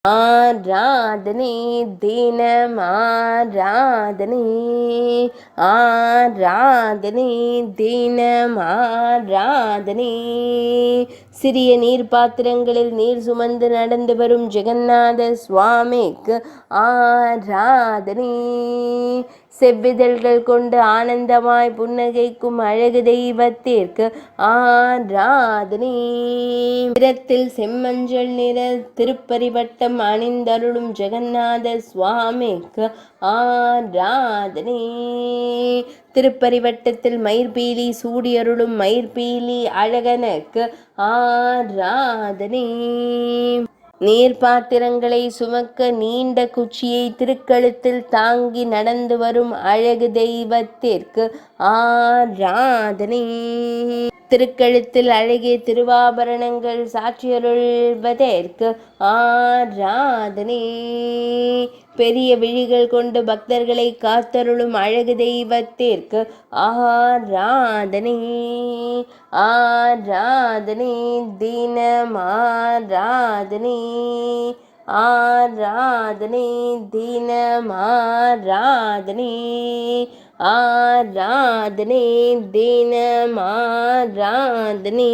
ஆராதனை தினம் ஆராதனை, ஆராதனை தினம் ஆராதனை. சிறிய நீர் பாத்திரங்களில் நீர் சுமந்து நடந்து வரும் ஜெகநாத சுவாமிக்கு ஆராதனை. செவ்விதழ்கள் கொண்டு ஆனந்தமாய் புன்னகைக்கும் அழகு தெய்வத்திற்கு ஆராதனை. நிறத்தில் செம்மஞ்சள் நிற திருப்பரிவட்டம் அணிந்தருளும் ஜெகநாத சுவாமிக்கு ஆராதனை. திருப்பரிவட்டத்தில் மயிர்பீலி சூடியருளும் மயிர்பீலி அழகனுக்கு ஆராதனை. நீர்பாத்திரங்களை சுமக்க நீண்ட குச்சியை திருக்கழுத்தில் தாங்கி நடந்து வரும் அழகு தெய்வத்திற்கு ஆராதனை. திருக்கழுத்தில் அழகிய திருவாபரணங்கள் சாட்சியருள்வதற்கு ஆராதனை. பெரிய விழிகள் கொண்டு பக்தர்களை காத்தருளும் அழகு தெய்வத்திற்கு ஆராதனை. ஆராதனை தினம் ஆராதனை, ஆராதனை தினம் ஆராதனை, ஆராதனை தினம் ஆராதனை.